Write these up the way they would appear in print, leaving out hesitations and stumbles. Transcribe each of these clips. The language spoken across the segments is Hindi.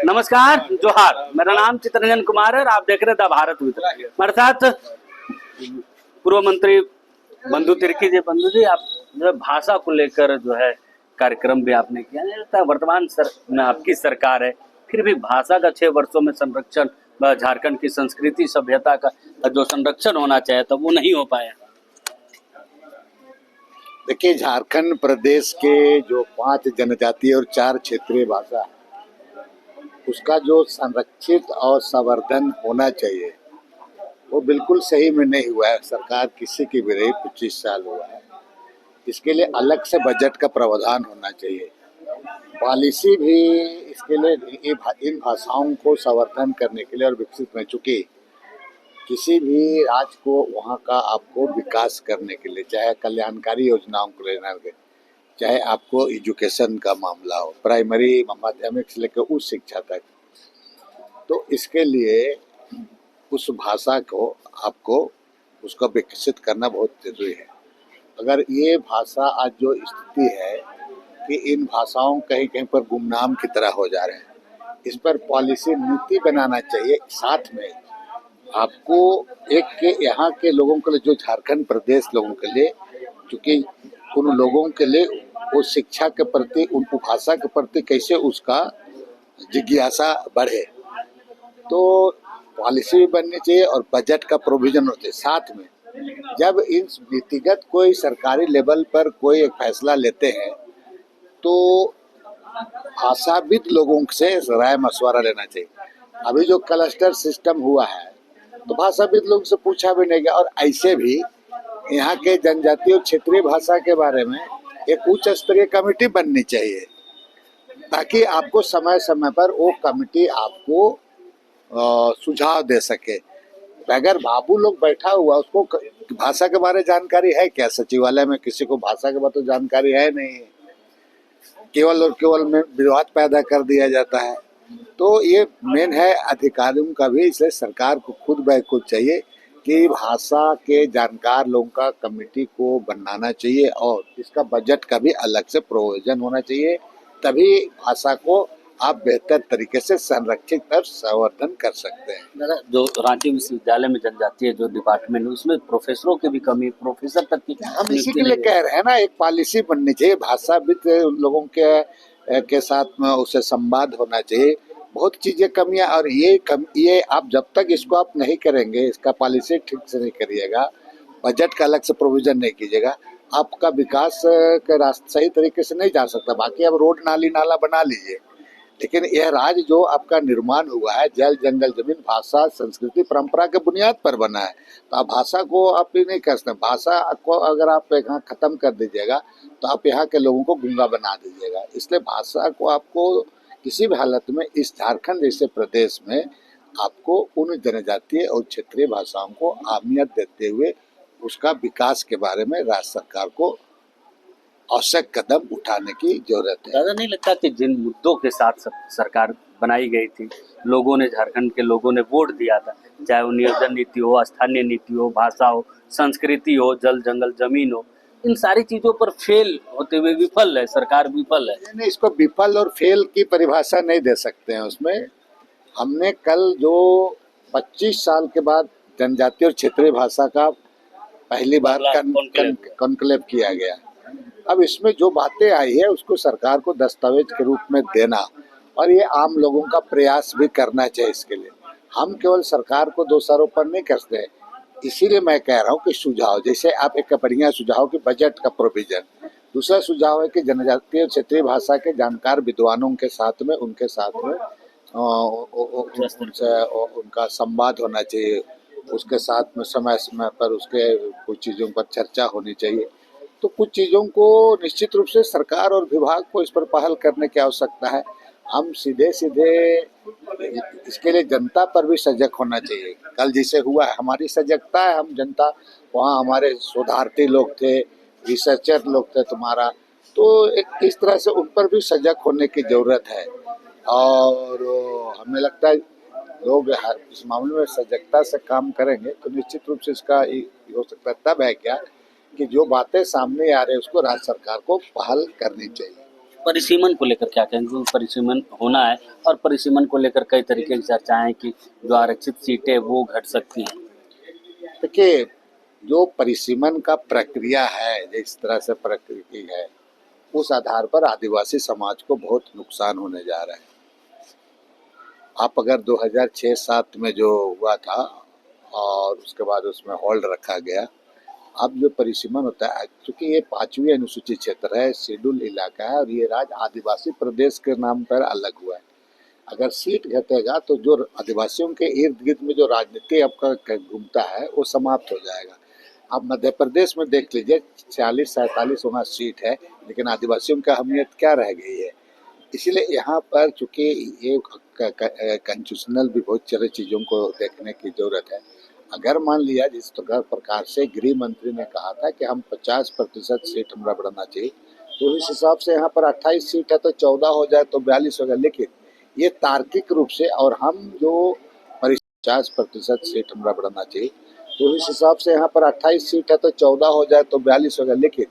नमस्कार, जोहार। मेरा नाम चितरंजन कुमार है और आप देख रहे थे भारत मित्र। हमारे साथ पूर्व मंत्री बंधु तिर्की जी। बंधु जी, आप जो है भाषा को लेकर जो है कार्यक्रम भी आपने किया। मुझे लगता है वर्तमान में आपकी सरकार है, फिर भी भाषा का 6 वर्षों में संरक्षण, झारखंड की संस्कृति सभ्यता का जो संरक्षण होना चाहिए था वो नहीं हो पाया। देखिए, झारखंड प्रदेश के जो 5 जनजातीय और 4 क्षेत्रीय भाषा है, उसका जो संरक्षित और संवर्धन होना चाहिए वो बिल्कुल सही में नहीं हुआ है। सरकार किसी की भी रही, 25 साल हुआ है। इसके लिए अलग से बजट का प्रावधान होना चाहिए, पॉलिसी भी इसके लिए इन भाषाओं को संवर्धन करने के लिए और विकसित में। चूंकि किसी भी राज्य को वहाँ का आपको विकास करने के लिए, चाहे कल्याणकारी योजनाओं को लेना हो, चाहे आपको एजुकेशन का मामला हो, प्राइमरी माध्यमिक से लेकर उच्च शिक्षा तक, तो इसके लिए उस भाषा को आपको उसका विकसित करना बहुत जरूरी है। अगर ये भाषा आज जो स्थिति है कि इन भाषाओं कहीं कहीं पर गुमनाम की तरह हो जा रहे हैं, इस पर पॉलिसी नीति बनाना चाहिए। साथ में आपको एक के यहाँ के लोगों के लिए, जो झारखंड प्रदेश लोगों के लिए, क्योंकि उन लोगों के लिए वो शिक्षा के प्रति, उन भाषा के प्रति कैसे उसका जिज्ञासा बढ़े, तो पॉलिसी भी बननी चाहिए और बजट का प्रोविजन होते हैं। साथ में जब इन नीतिगत कोई सरकारी लेवल पर कोई एक फैसला लेते हैं तो भाषाविद लोगों से राय मशवरा लेना चाहिए। अभी जो क्लस्टर सिस्टम हुआ है तो भाषाविद लोग से पूछा भी नहीं गया। और ऐसे भी यहाँ के जनजातीय और क्षेत्रीय भाषा के बारे में एक उच्च स्तरीय कमेटी बननी चाहिए, ताकि आपको समय समय पर वो कमेटी आपको सुझाव दे सके। अगर बाबू लोग बैठा हुआ, उसको भाषा के बारे जानकारी है क्या? सचिवालय में किसी को भाषा के बारे तो जानकारी है नहीं, केवल और केवल में विवाद पैदा कर दिया जाता है। तो ये मेन है अधिकारियों का भी, इसलिए सरकार को खुद ब खुद चाहिए कि भाषा के जानकार लोगों का कमेटी को बनाना चाहिए और इसका बजट का भी अलग से प्रोविजन होना चाहिए। तभी भाषा को आप बेहतर तरीके से संरक्षित और संवर्धन कर सकते हैं। जो रांची विश्वविद्यालय में जनजातीय जो डिपार्टमेंट है उसमें प्रोफेसरों की भी कमी, प्रोफेसर तक की हम इसी के लिए कह रहे हैं ना, एक पॉलिसी बननी चाहिए। भाषाविद लोगों के साथ में उसे संवाद होना चाहिए। बहुत चीजें कमियां, और ये आप जब तक इसको आप नहीं करेंगे, इसका पॉलिसी ठीक से नहीं करिएगा, बजट का अलग से प्रोविजन नहीं कीजिएगा, आपका विकास का रास्ता सही तरीके से नहीं जा सकता। बाकी आप रोड नाली नाला बना लीजिए, लेकिन यह राज्य जो आपका निर्माण हुआ है जल जंगल जमीन भाषा संस्कृति परंपरा के बुनियाद पर बना है, तो आप भाषा को आप ही नहीं कर सकते। भाषा को अगर आप यहाँ खत्म कर दीजिएगा तो आप यहाँ के लोगों को गूंगा बना दीजिएगा। इसलिए भाषा को आपको किसी भी हालत में इस झारखंड जैसे प्रदेश में आपको उन जनजातीय और क्षेत्रीय भाषाओं को अहमियत देते हुए उसका विकास के बारे में राज्य सरकार को आवश्यक कदम उठाने की जरूरत है। ज्यादा नहीं लगता कि जिन मुद्दों के साथ सरकार बनाई गई थी, लोगों ने, झारखंड के लोगों ने वोट दिया था, चाहे वो नियोजन नीति हो, स्थानीय नीति हो, भाषा हो, संस्कृति हो, जल जंगल जमीन हो, इन सारी चीजों पर फेल होते हुए विफल है सरकार, विफल है। नहीं, इसको विफल और फेल की परिभाषा नहीं दे सकते हैं। उसमें हमने कल जो 25 साल के बाद जनजातीय और क्षेत्रीय भाषा का पहली बार कॉन्क्लेव किया गया, अब इसमें जो बातें आई है उसको सरकार को दस्तावेज के रूप में देना और ये आम लोगों का प्रयास भी करना चाहिए। इसके लिए हम केवल सरकार को दोषारोपण नहीं करते। इसीलिए मैं कह रहा हूँ कि सुझाव, जैसे आप एक बढ़िया सुझाव कि बजट का प्रोविजन, दूसरा सुझाव है कि जनजातीय क्षेत्रीय भाषा के जानकार विद्वानों के साथ में उनके साथ में उनका संवाद होना चाहिए। उसके साथ में समय समय पर उसके कुछ चीज़ों पर चर्चा होनी चाहिए। तो कुछ चीज़ों को निश्चित रूप से सरकार और विभाग को इस पर पहल करने की आवश्यकता है। हम सीधे सीधे इसके लिए जनता पर भी सजग होना चाहिए। कल जिसे हुआ है, हमारी सजगता है, हम जनता, वहाँ हमारे शोधार्थी लोग थे, रिसर्चर लोग थे तुम्हारा, तो एक इस तरह से उन पर भी सजग होने की ज़रूरत है। और हमें लगता है लोग इस मामले में सजगता से काम करेंगे तो निश्चित रूप से इसका हो सकता है। तब है क्या कि जो बातें सामने आ रही है उसको राज्य सरकार को पहल करनी चाहिए। परिसीमन को लेकर क्या कहेंगे, क्योंकि परिसीमन होना है और परिसीमन को लेकर कई तरीके की चर्चाएं हैं कि जो आरक्षित सीटें वो घट सकती हैं। देखिए, जो परिसीमन का प्रक्रिया है, जिस तरह से प्रकृति है, उस आधार पर आदिवासी समाज को बहुत नुकसान होने जा रहा है। आप अगर 2006-7 में जो हुआ था और उसके बाद उसमें होल्ड रखा गया, अब जो परिसीमन होता है, क्योंकि ये 5वीं अनुसूचित क्षेत्र है, शेड्यूल इलाका है और ये राज्य आदिवासी प्रदेश के नाम पर अलग हुआ है। अगर सीट घटेगा तो जो आदिवासियों के इर्द गिर्द में जो राजनीति आपका घूमता है वो समाप्त हो जाएगा। आप मध्य प्रदेश में देख लीजिए, 46-47 वहाँ सीट है, लेकिन आदिवासियों की अहमियत क्या रह गई है। इसीलिए यहाँ पर चूंकि ये कंस्टिट्यूशनल भी बहुत सारी चीज़ों को देखने की जरूरत है। अगर मान लिया जिस प्रकार से गृह मंत्री ने कहा था कि हम 50% सीट हमारा बढ़ाना चाहिए, तो इस हिसाब से यहाँ पर 28 सीट है तो 14 हो जाए तो 42 होगा, लेकिन ये तार्किक रूप से, और हम जो 50% सीट हमारा बढ़ाना चाहिए, तो इस हिसाब से यहाँ पर 28 सीट है तो 14 हो जाए तो 42 होगा, लेकिन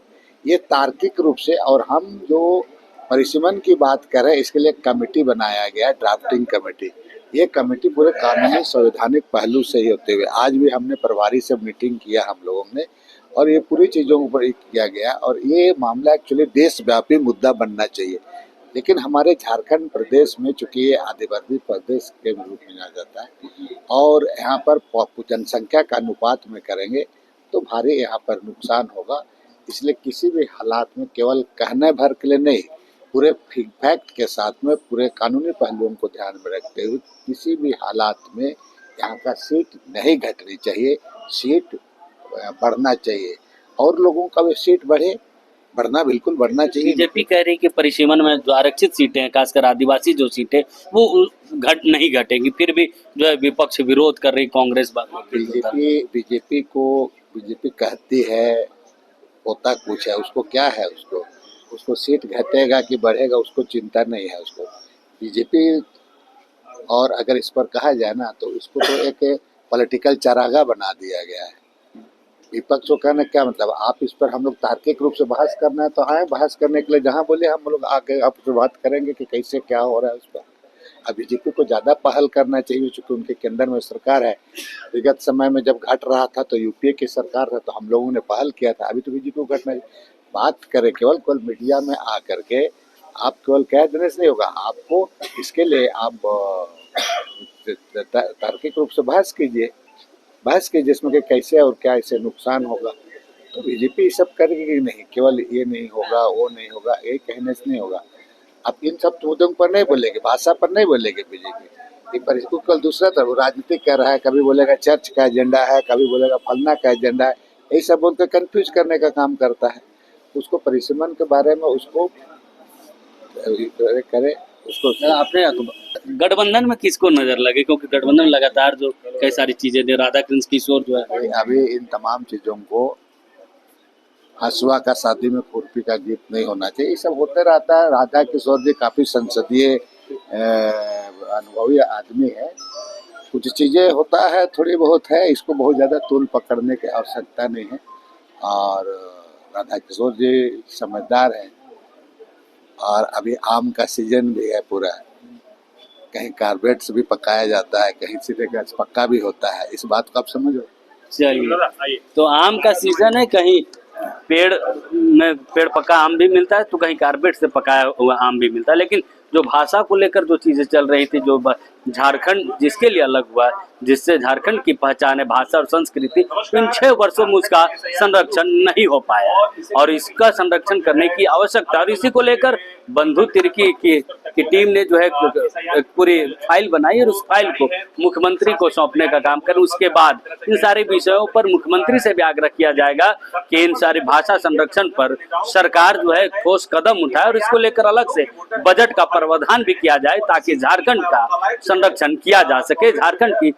ये तार्किक रूप से, और हम जो परिसीमन की बात करें इसके लिए कमेटी बनाया गया, ड्राफ्टिंग कमेटी। ये कमेटी पूरे कानूनी संवैधानिक पहलू से ही होते हुए, आज भी हमने प्रभारी से मीटिंग किया हम लोगों ने, और ये पूरी चीज़ों के ऊपर किया गया, और ये मामला एक्चुअली देशव्यापी मुद्दा बनना चाहिए। लेकिन हमारे झारखंड प्रदेश में चूंकि ये आदिवासी प्रदेश के रूप में जाना जाता है और यहाँ पर जनसंख्या का अनुपात में करेंगे तो भारी यहाँ पर नुकसान होगा। इसलिए किसी भी हालात में केवल कहने भर के लिए नहीं, पूरे फैक्ट के साथ में पूरे कानूनी पहलुओं को ध्यान में रखते हुए किसी भी हालात में यहाँ का सीट नहीं घटनी चाहिए, सीट बढ़ना चाहिए, और लोगों का भी सीट बढ़ना बिल्कुल बढ़ना चाहिए। बीजेपी कह रही है कि परिसीमन में जो आरक्षित सीटें हैं, खासकर आदिवासी जो सीटें, वो नहीं घटेंगी, फिर भी जो है विपक्ष विरोध कर रही, कांग्रेस बीजेपी कहती है होता कुछ है, उसको क्या है, उसको सीट घटेगा कि बढ़ेगा उसको चिंता नहीं है उसको। बीजेपी, और अगर इस पर कहा जाए ना तो इसको तो एक पॉलिटिकल चरागा बना दिया गया है। विपक्ष को कहने क्या मतलब, आप इस पर हम लोग तार्किक रूप से बहस करना है तो आए बहस करने के लिए, जहाँ बोले हम लोग आके आपसे बात करेंगे कि कैसे क्या हो रहा है उस पर। अब बीजेपी को ज़्यादा पहल करना चाहिए, चूँकि उनके केंद्र में सरकार है। विगत समय में जब घट रहा था तो यूपीए की सरकार था तो हम लोगों ने पहल किया था, अभी तो बीजेपी को घटना बात करें केवल मीडिया में आ करके आप केवल कह देने से नहीं होगा, आपको इसके लिए आप तार्किक रूप से बहस कीजिए जिसमें कि कैसे और क्या इससे नुकसान होगा। तो बीजेपी सब करेगी कि नहीं, केवल ये नहीं होगा वो नहीं होगा, ये कहने से नहीं होगा। अब इन सब मुद्दों पर नहीं बोलेंगे, भाषा पर नहीं बोलेंगे बीजेपी, पर इसको कल दूसरा तरफ राजनीति कर रहा है, कभी बोलेगा चर्च का एजेंडा है, कभी बोलेगा फलना का एजेंडा है, यही सब बोलकर कंफ्यूज करने का काम करता है। उसको परिसीमन के बारे में उसको करे, उसको अपने गठबंधन में किसको नजर लगे, क्योंकि गठबंधन लगातार जो कई सारी चीजें दे, राधा कृष्ण किशोर जो है, अभी इन तमाम चीजों को हसुआ का शादी में खुरपी का गीत नहीं होना चाहिए, ये सब होते रहता है। राधा किशोर जी काफी संसदीय अनुभवी आदमी है, कुछ चीजें होता है थोड़ी बहुत है, इसको बहुत ज्यादा तूल पकड़ने की आवश्यकता नहीं है। और राधा किशोर जी समझदार है, और अभी आम का सीजन भी है पूरा, कहीं कार्बेट से भी पकाया जाता है, कहीं सीधे गैस पक्का भी होता है, इस बात को आप समझो। चलिए, तो आम का सीजन है, कहीं पेड़ पका आम भी मिलता है तो कहीं कार्बेट से पकाया हुआ आम भी मिलता है। लेकिन जो भाषा को लेकर जो चीजें चल रही थी, जो झारखंड जिसके लिए अलग हुआ है, जिससे झारखंड की पहचान है भाषा और संस्कृति, इन 6 वर्षों में उसका संरक्षण नहीं हो पाया और इसका संरक्षण करने की आवश्यकता, और इसी को लेकर बंधु तिर्की की टीम ने जो है पूरी फाइल बनाई और उस फाइल को मुख्यमंत्री को सौंपने का काम करें। उसके बाद इन सारे विषयों पर मुख्यमंत्री से भी आग्रह किया जाएगा कि इन सारी भाषा संरक्षण पर सरकार जो है ठोस कदम उठाए और इसको लेकर अलग से बजट का प्रावधान भी किया जाए ताकि झारखंड का संरक्षण किया जा सके, झारखंड की